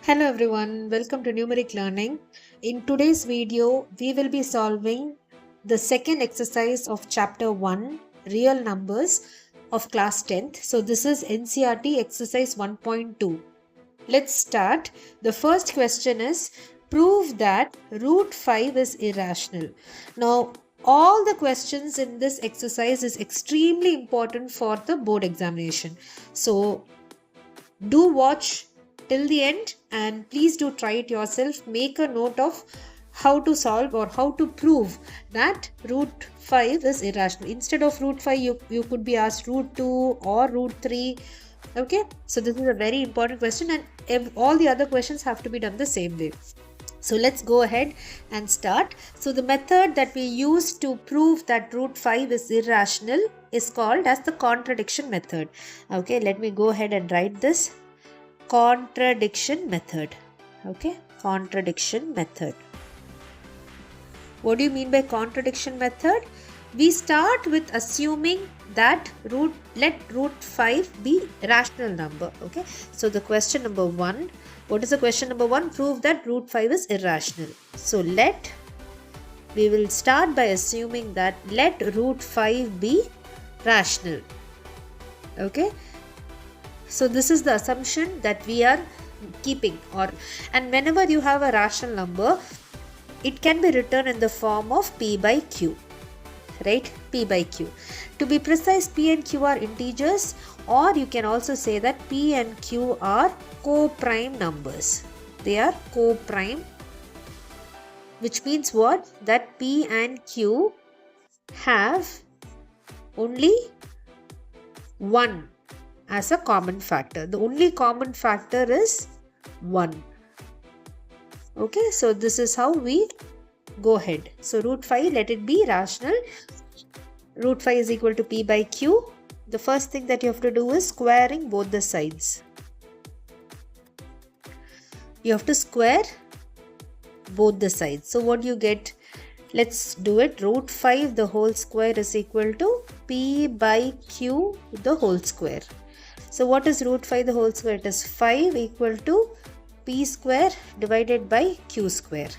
Hello everyone, welcome to Numeric Learning. In today's video, we will be solving the second exercise of chapter 1, Real Numbers of class 10th. So this is NCERT Exercise 1.2. Let's start. The first question is, prove that root 5 is irrational. Now, all the questions in this exercise is extremely important for the board examination. So do watch till the end and please do try it yourself. Make a note of how to solve or how to prove that root 5 is irrational. Instead of root 5, you could be asked root 2 or root 3. Okay, so this is a very important question, and all the other questions have to be done the same way. So let's go ahead and start. So the method that we use to prove that root 5 is irrational is called as the contradiction method. Okay, let me go ahead and write this. Contradiction method. Okay, contradiction method. What do you mean by contradiction method? We start with assuming that let root 5 be a rational number. Okay, so the question number 1. What is the question number 1? Prove that root 5 is irrational. So we will start by assuming that let root 5 be rational. Okay, so this is the assumption that we are keeping, and whenever you have a rational number, it can be written in the form of p by q, right? P by q. To be precise, p and q are integers, or you can also say that p and q are co-prime numbers. They are co-prime, which means what? That p and q have only 1 as a common factor. The only common factor is 1. Okay, so this is how we go ahead. So root 5, let it be rational. Root 5 is equal to p by q. The first thing that you have to do is squaring both the sides. You have to square both the sides. So what do you get? Let's do it. Root 5 the whole square is equal to p by q the whole square. So what is root 5 the whole square? It is 5 equal to p square divided by q square,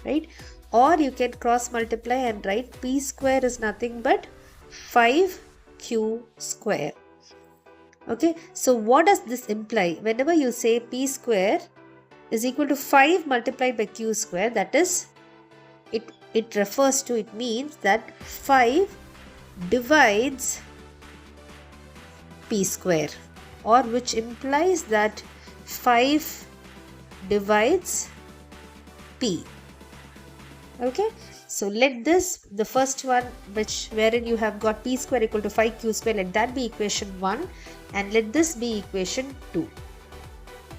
right? Or you can cross multiply and write p square is nothing but 5q square. Okay, so what does this imply? Whenever you say p square is equal to 5 multiplied by q square, that is, it refers to, it means that 5 divides p square, or which implies that 5 divides p. Okay, so let this, the first one, wherein you have got p square equal to 5q square, let that be equation 1, and let this be equation 2.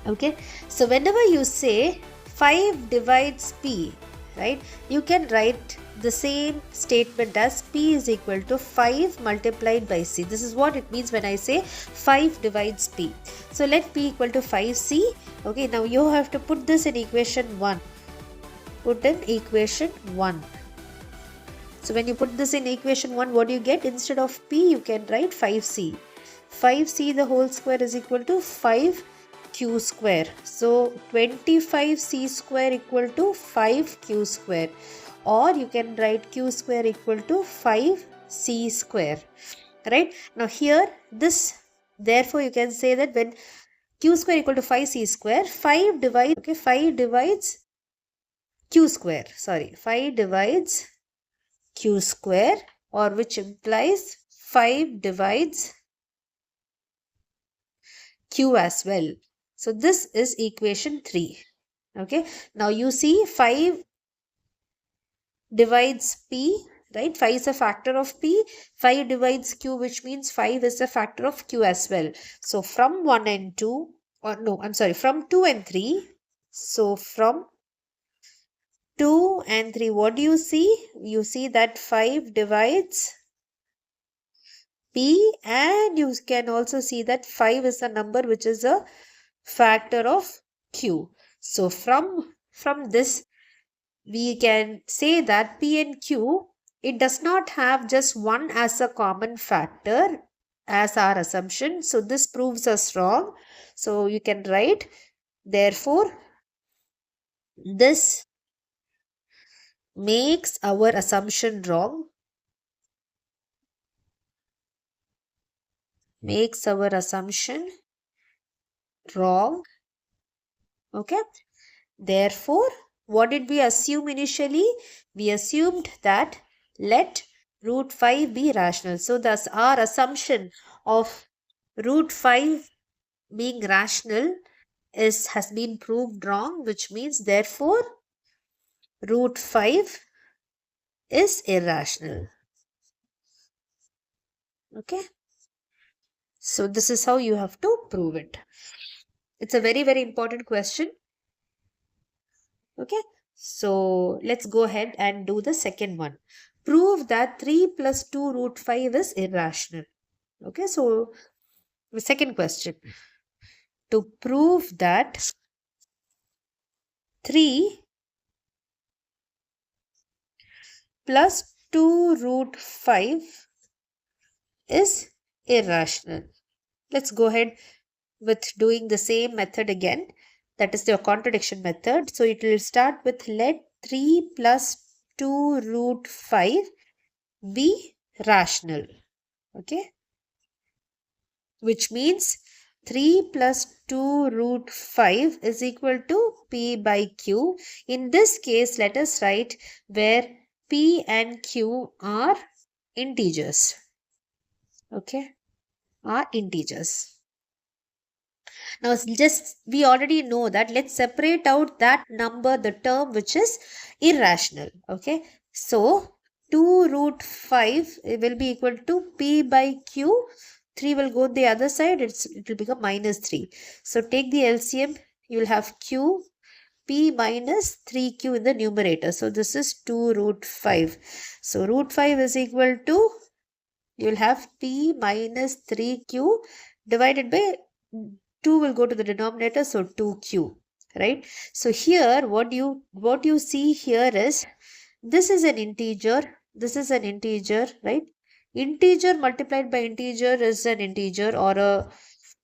Okay, so whenever you say 5 divides p, right, you can write the same statement as p is equal to 5 multiplied by c. This is what it means when I say 5 divides p. So let p equal to 5c. Okay, now you have to put this in equation 1. Put in equation 1. So when you put this in equation 1, what do you get? Instead of p, you can write 5c. 5c the whole square is equal to 5q square. So 25c square equal to 5q square. Or you can write q square equal to 5c square. Right? Now here, this, therefore you can say that when q square equal to 5c square, 5 divides q square. 5 divides q square, or which implies 5 divides q as well. So this is equation 3. Okay, now you see 5 divides p, right? 5 is a factor of p. 5 divides q, which means 5 is a factor of q as well. So from 1 and 2, or no, I'm sorry, from 2 and 3. So from 2 and 3, what do you see? You see that 5 divides p, and you can also see that 5 is a number which is a factor of q. So from this, we can say that p and q, it does not have just 1 as a common factor as our assumption. So this proves us wrong. So you can write Therefore, this makes our assumption wrong. Makes our assumption wrong. Okay. Therefore, what did we assume initially? We assumed that let root 5 be rational. So thus our assumption of root 5 being rational has been proved wrong, which means therefore root 5 is irrational. Okay. So this is how you have to prove it. It's a very, very important question. Okay. So let's go ahead and do the second one. Prove that 3 plus 2 root 5 is irrational. Okay. So the second question. To prove that 3 plus 2 root 5 is irrational. Let's go ahead with doing the same method again. That is the contradiction method. So it will start with let 3 plus 2 root 5 be rational. Okay. Which means 3 plus 2 root 5 is equal to P by Q. In this case, let us write where P and Q are integers. Okay. Are integers. Now just we already know that. Let's separate out that number, the term which is irrational. Okay. So 2 root 5 will be equal to P by Q. 3 will go the other side. It will become minus 3. So take the LCM. You will have Q P minus 3Q in the numerator. So this is 2 root 5. So root 5 is equal to, you will have P minus 3Q divided by 2 will go to the denominator, so 2Q, right? So here what you see here is, this is an integer, right? Integer multiplied by integer is an integer or a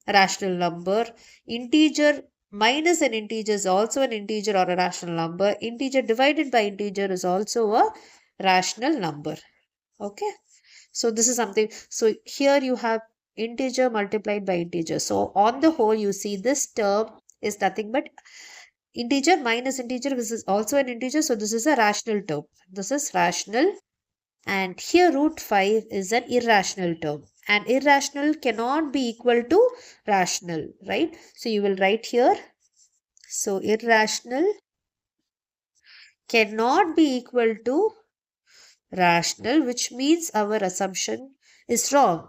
rational number. Integer minus an integer is also an integer or a rational number. Integer divided by integer is also a rational number. Okay. So this is something. So here you have integer multiplied by integer. So on the whole, you see this term is nothing but integer minus integer. This is also an integer. So this is a rational term. This is rational. And here root 5 is an irrational term. And irrational cannot be equal to rational, right? So you will write here. So irrational cannot be equal to rational, which means our assumption is wrong.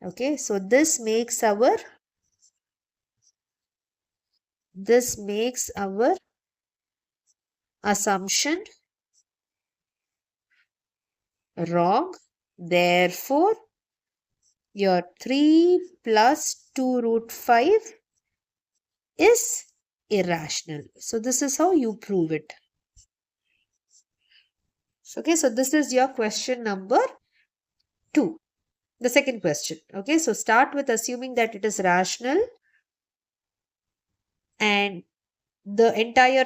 Okay, so this makes our assumption wrong. Therefore, your 3 plus 2 root 5 is irrational. So this is how you prove it. Okay, so this is your question number 2. The second question. Okay, so start with assuming that it is rational and the entire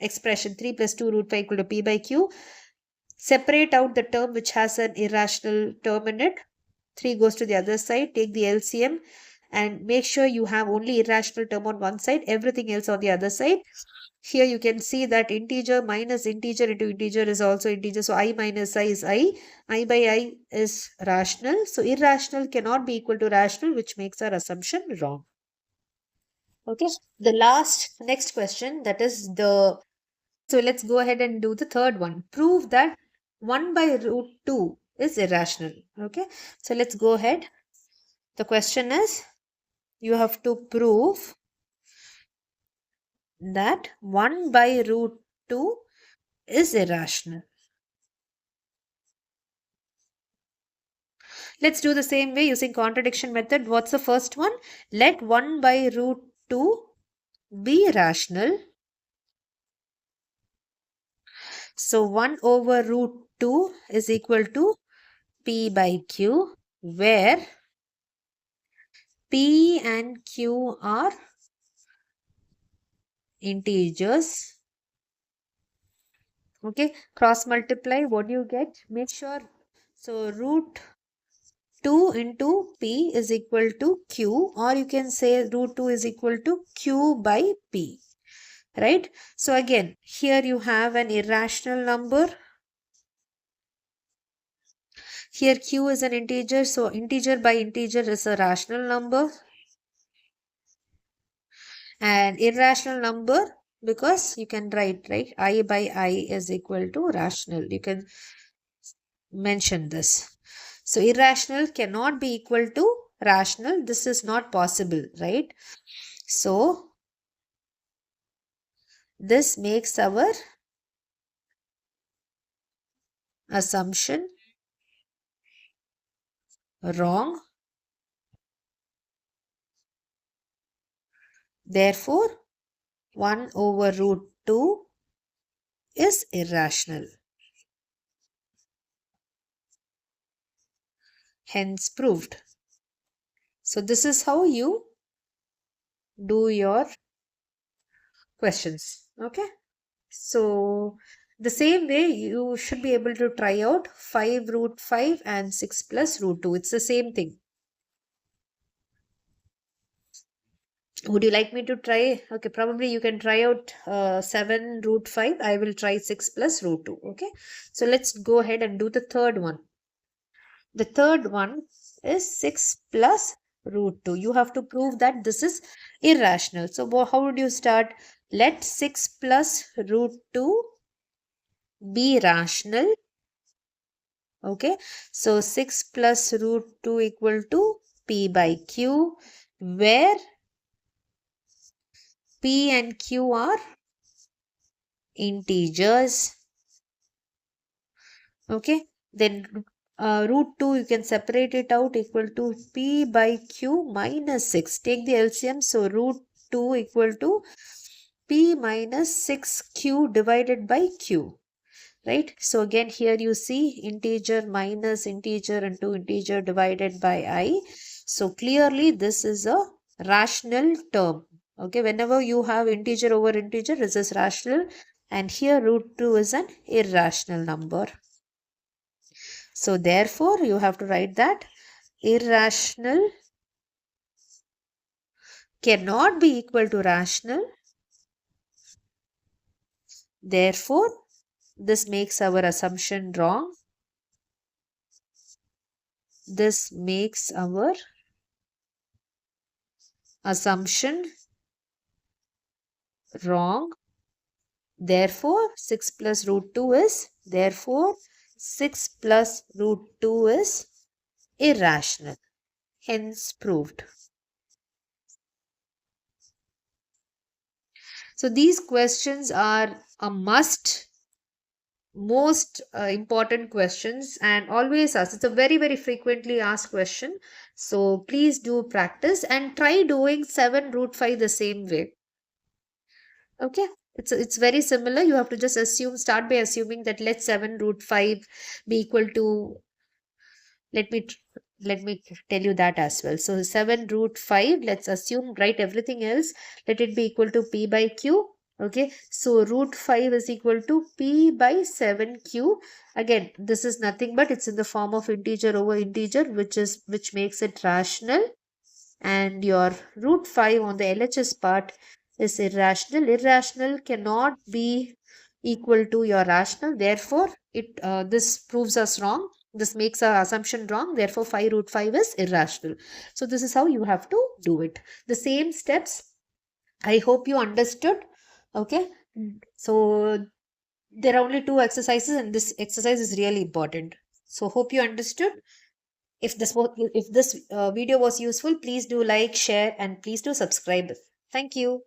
expression 3 plus 2 root 5 equal to P by Q. Separate out the term which has an irrational term in it. 3 goes to the other side. Take the LCM and make sure you have only irrational term on one side, everything else on the other side. Here you can see that integer minus integer into integer is also integer. So I minus I is I. I by I is rational. So irrational cannot be equal to rational, which makes our assumption wrong. Okay. The next question, that is the, so let's go ahead and do the third one. Prove that 1 by root 2 is irrational. Okay. So let's go ahead. The question is, you have to prove that 1 by root 2 is irrational. Let's do the same way using contradiction method. What's the first one? Let 1 by root 2 be rational. So 1 over root 2 is equal to P by Q, where P and Q are integers. Okay, cross multiply, what do you get? Make sure, so root 2 into p is equal to q, or you can say root 2 is equal to q by p, right? So again, here you have an irrational number. Here q is an integer, so integer by integer is a rational number. And irrational number, because you can write, right, I by I is equal to rational. You can mention this. So irrational cannot be equal to rational. This is not possible, right? So this makes our assumption wrong. Therefore, 1 over root 2 is irrational. Hence proved. So this is how you do your questions. Okay. So the same way you should be able to try out 5 root 5 and 6 plus root 2. It's the same thing. Would you like me to try? Okay, probably you can try out 7 root 5. I will try 6 plus root 2. Okay. So let's go ahead and do the third one. The third one is 6 plus root 2. You have to prove that this is irrational. So how would you start? Let 6 plus root 2 be rational. Okay. So 6 plus root 2 equal to p by q, where p and q are integers. Okay. Then root 2 you can separate it out, equal to p by q minus 6. Take the LCM. So root 2 equal to p minus 6q divided by q. Right. So again here you see integer minus integer into integer divided by I. So clearly this is a rational term. Okay. Whenever you have integer over integer, this is rational. And here root 2 is an irrational number. So therefore you have to write that irrational cannot be equal to rational. Therefore this makes our assumption wrong. This makes our assumption wrong. Therefore 6 plus root 2 is, therefore 6 plus root 2 is irrational. Hence proved. So these questions are a must, most important questions, and always asked. It's a very, very frequently asked question. So please do practice and try doing 7 root 5 the same way. Okay. It's very similar. You have to just start by assuming that let 7 root 5 be equal to, let me tell you that as well. So 7 root 5, let's assume, write everything else, let it be equal to p by q. Okay, so root 5 is equal to p by 7q. Again, this is nothing but it's in the form of integer over integer, which makes it rational. And your root 5 on the LHS part is irrational. Irrational cannot be equal to your rational. Therefore, this proves us wrong. This makes our assumption wrong. Therefore, 5 root 5 is irrational. So this is how you have to do it. The same steps. I hope you understood. Okay. So there are only 2 exercises, and this exercise is really important. So hope you understood. If this video was useful, please do like, share, and please do subscribe. Thank you.